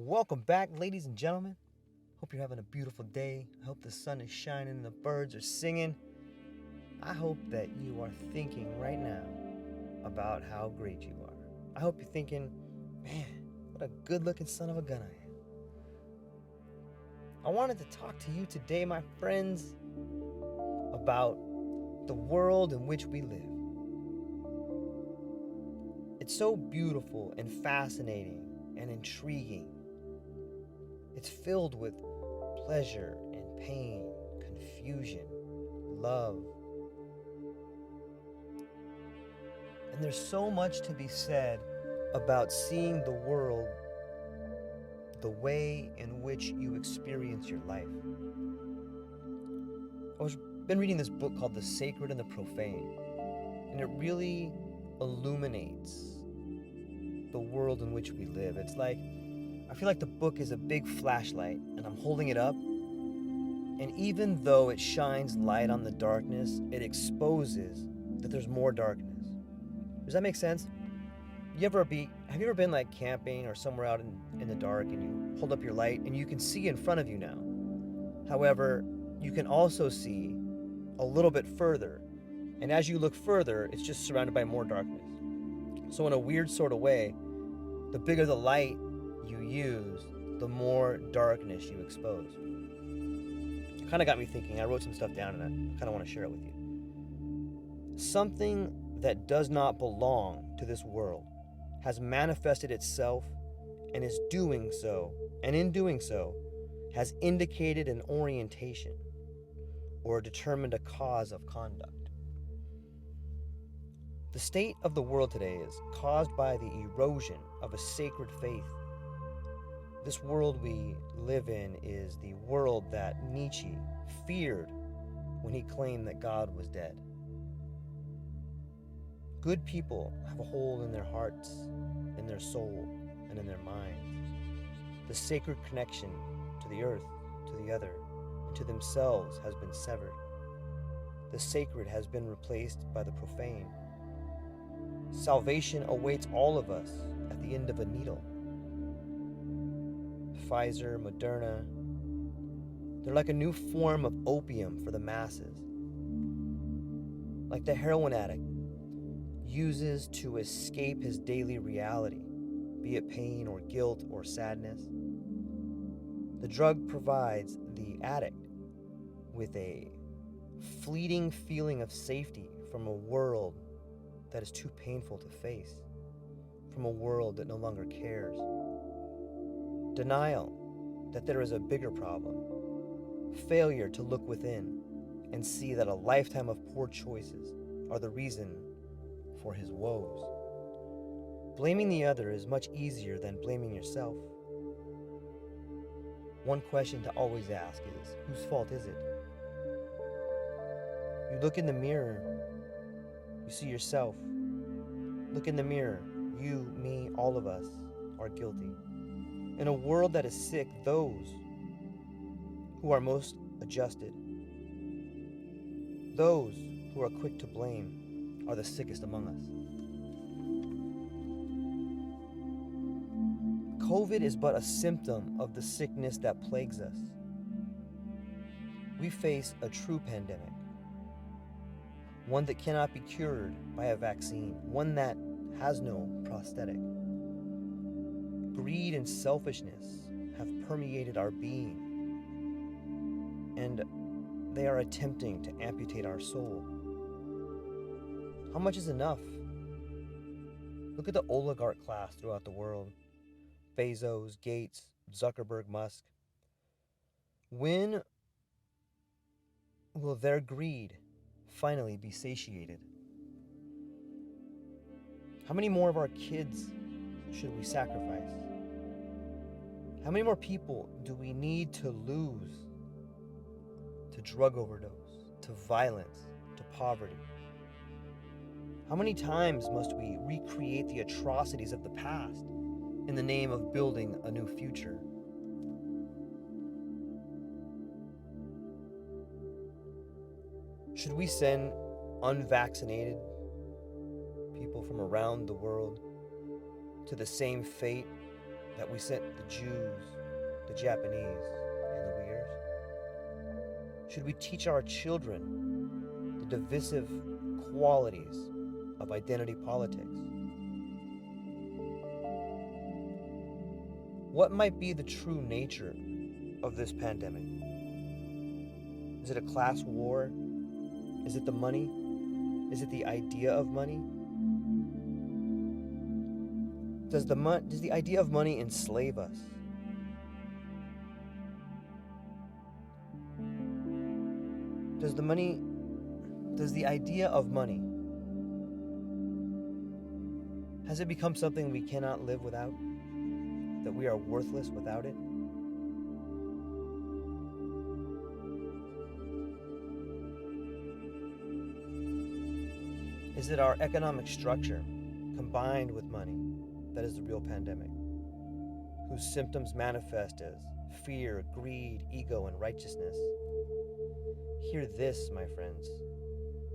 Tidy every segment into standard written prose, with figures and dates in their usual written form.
Welcome back, ladies and gentlemen. Hope you're having a beautiful day. I hope the sun is shining and the birds are singing. I hope that you are thinking right now about how great you are. I hope you're thinking, man, what a good looking son of a gun I am. I wanted to talk to you today, my friends, about the world in which we live. It's so beautiful and fascinating and intriguing. It's filled with pleasure and pain, confusion, love. And there's so much to be said about seeing the world the way in which you experience your life. I've been reading this book called The Sacred and the Profane, and it really illuminates the world in which we live. It's like, I feel like the book is a big flashlight, and I'm holding it up, and even though it shines light on the darkness, it exposes that there's more darkness. Does that make sense? Have you ever been like camping or somewhere out in the dark and you hold up your light and you can see in front of you now? However, you can also see a little bit further, and as you look further, it's just surrounded by more darkness. So in a weird sort of way, the bigger the light you use, the more darkness you expose. It kind of got me thinking. I wrote some stuff down and I kind of want to share it with you. Something that does not belong to this world has manifested itself and is doing so, and in doing so, has indicated an orientation or determined a cause of conduct. The state of the world today is caused by the erosion of a sacred faith. This world we live in is the world that Nietzsche feared when he claimed that God was dead. Good people have a hole in their hearts, in their soul, and in their minds. The sacred connection to the earth, to the other, and to themselves has been severed. The sacred has been replaced by the profane. Salvation awaits all of us at the end of a needle. Pfizer, Moderna, they're like a new form of opium for the masses. Like the heroin addict uses to escape his daily reality, be it pain or guilt or sadness. The drug provides the addict with a fleeting feeling of safety from a world that is too painful to face, from a world that no longer cares. Denial that there is a bigger problem, failure to look within and see that a lifetime of poor choices are the reason for his woes. Blaming the other is much easier than blaming yourself. One question to always ask is, whose fault is it? You look in the mirror, you see yourself. Look in the mirror, you, me, all of us are guilty. In a world that is sick, those who are most adjusted, those who are quick to blame, are the sickest among us. COVID is but a symptom of the sickness that plagues us. We face a true pandemic, one that cannot be cured by a vaccine, one that has no prosthetic. Greed and selfishness have permeated our being, and they are attempting to amputate our soul. How much is enough? Look at the oligarch class throughout the world. Bezos, Gates, Zuckerberg, Musk. When will their greed finally be satiated? How many more of our kids should we sacrifice? How many more people do we need to lose to drug overdose, to violence, to poverty? How many times must we recreate the atrocities of the past in the name of building a new future? Should we send unvaccinated people from around the world to the same fate that we sent the Jews, the Japanese, and the Uyghurs? Should we teach our children the divisive qualities of identity politics? What might be the true nature of this pandemic? Is it a class war? Is it the money? Is it the idea of money? Does the idea of money enslave us? Does the idea of money, has it become something we cannot live without? That we are worthless without it? Is it our economic structure combined with money that is the real pandemic, whose symptoms manifest as fear, greed, ego, and righteousness? Hear this, my friends.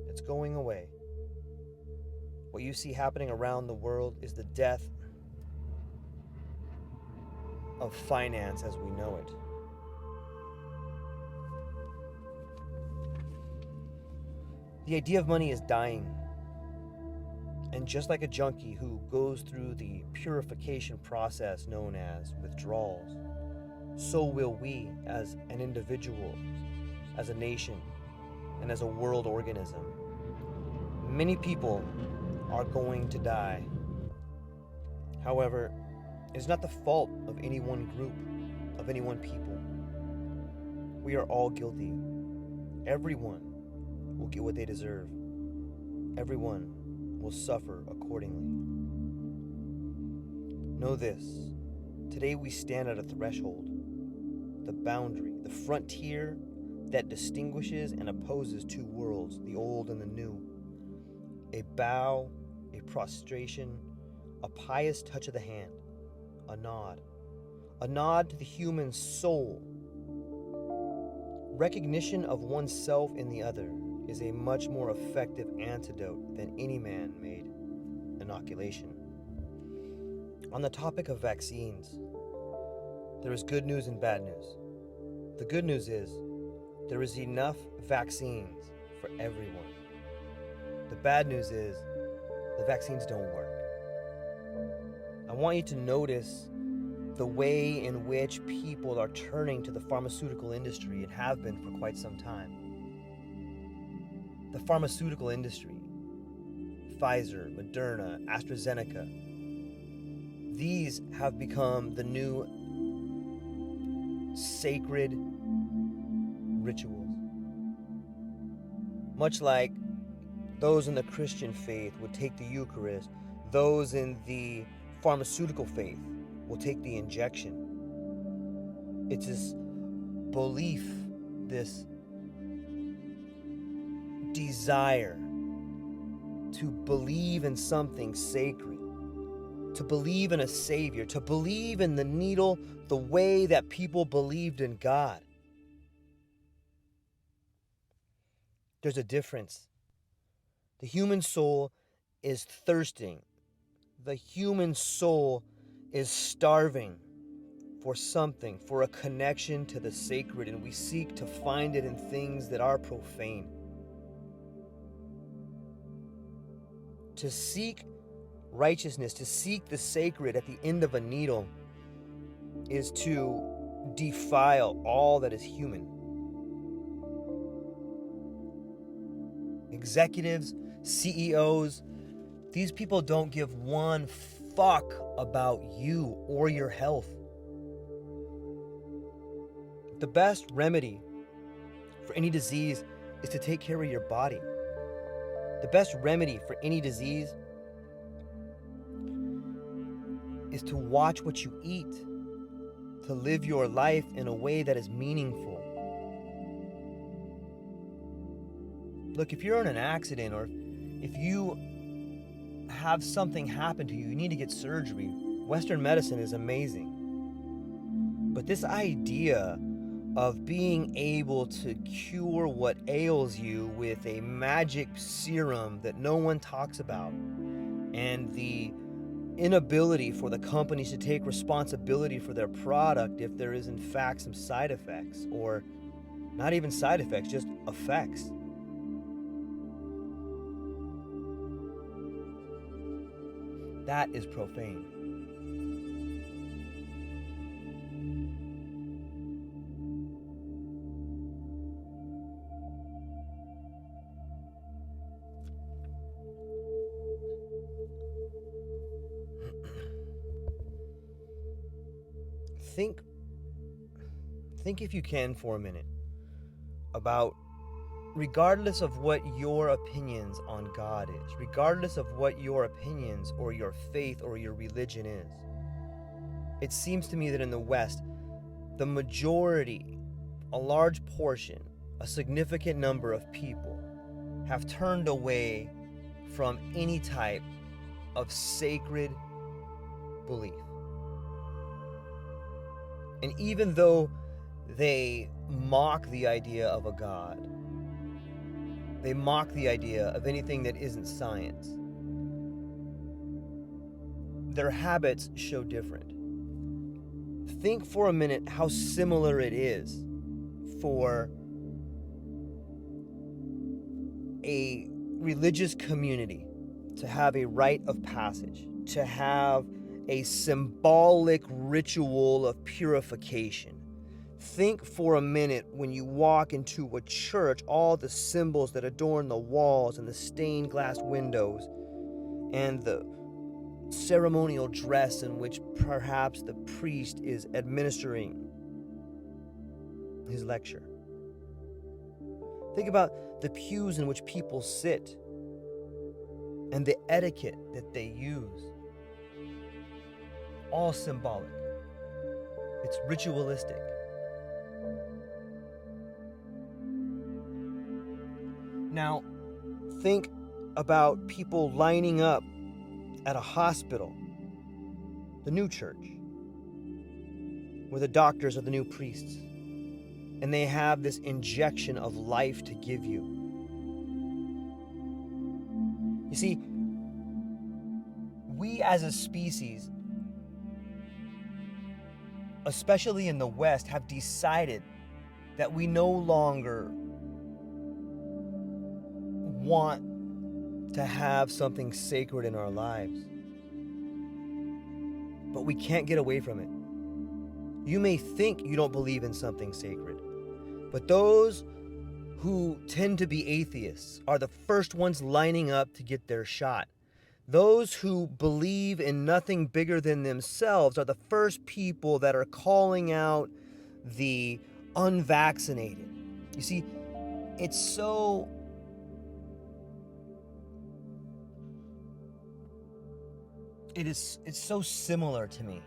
It's going away. What you see happening around the world is the death of finance as we know it. The idea of money is dying. And just like a junkie who goes through the purification process known as withdrawals, so will we as an individual, as a nation, and as a world organism. Many people are going to die. However, it's not the fault of any one group, of any one people. We are all guilty. Everyone will get what they deserve. Everyone will suffer accordingly. Know this, today we stand at a threshold, the boundary, the frontier that distinguishes and opposes two worlds, the old and the new. A bow, a prostration, a pious touch of the hand, a nod to the human soul. Recognition of oneself in the other is a much more effective antidote than any man-made inoculation. On the topic of vaccines, there is good news and bad news. The good news is there is enough vaccines for everyone. The bad news is the vaccines don't work. I want you to notice the way in which people are turning to the pharmaceutical industry and have been for quite some time. The pharmaceutical industry, Pfizer, Moderna, AstraZeneca, these have become the new sacred rituals. Much like those in the Christian faith would take the Eucharist, those in the pharmaceutical faith will take the injection. It's this belief, this desire to believe in something sacred, to believe in a Savior, to believe in the needle the way that people believed in God. There's a difference. The human soul is thirsting. The human soul is starving for something, for a connection to the sacred, and we seek to find it in things that are profane. To seek righteousness, to seek the sacred at the end of a needle, is to defile all that is human. Executives, CEOs, these people don't give one fuck about you or your health. The best remedy for any disease is to take care of your body. The best remedy for any disease is to watch what you eat, to live your life in a way that is meaningful. Look, if you're in an accident or if you have something happen to you, you need to get surgery. Western medicine is amazing. But this idea of being able to cure what ails you with a magic serum that no one talks about, and the inability for the companies to take responsibility for their product if there is in fact some side effects, or not even side effects, just effects. That is profane. Think if you can for a minute about, regardless of what your opinions on God is, regardless of what your opinions or your faith or your religion is, it seems to me that in the West, the majority, a large portion, a significant number of people have turned away from any type of sacred belief. And even though they mock the idea of a God, they mock the idea of anything that isn't science, their habits show different. Think for a minute how similar it is for a religious community to have a rite of passage, to have a symbolic ritual of purification. Think for a minute when you walk into a church, all the symbols that adorn the walls and the stained glass windows and the ceremonial dress in which perhaps the priest is administering his lecture. Think about the pews in which people sit and the etiquette that they use. All symbolic. It's ritualistic. Now, think about people lining up at a hospital, the new church, where the doctors are the new priests, and they have this injection of life to give you. You see, we as a species, especially in the West, have decided that we no longer want to have something sacred in our lives. But we can't get away from it. You may think you don't believe in something sacred, but those who tend to be atheists are the first ones lining up to get their shot. Those who believe in nothing bigger than themselves are the first people that are calling out the unvaccinated. You see, it's so it's so similar to me.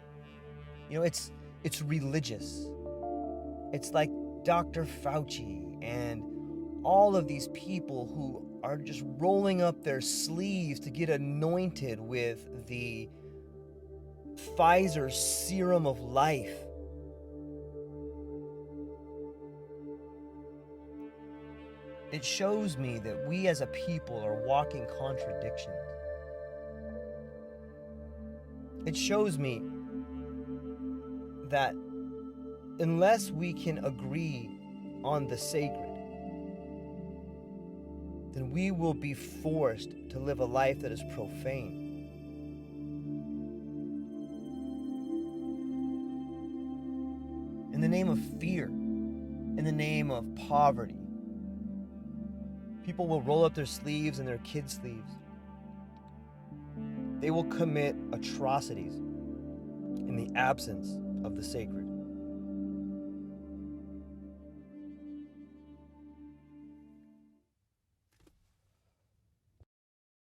You know, it's religious. It's like Dr. Fauci and all of these people who are just rolling up their sleeves to get anointed with the Pfizer serum of life. It shows me that we as a people are walking contradictions. It shows me that unless we can agree on the sacred, then we will be forced to live a life that is profane. In the name of fear, in the name of poverty, people will roll up their sleeves and their kids' sleeves. They will commit atrocities in the absence of the sacred.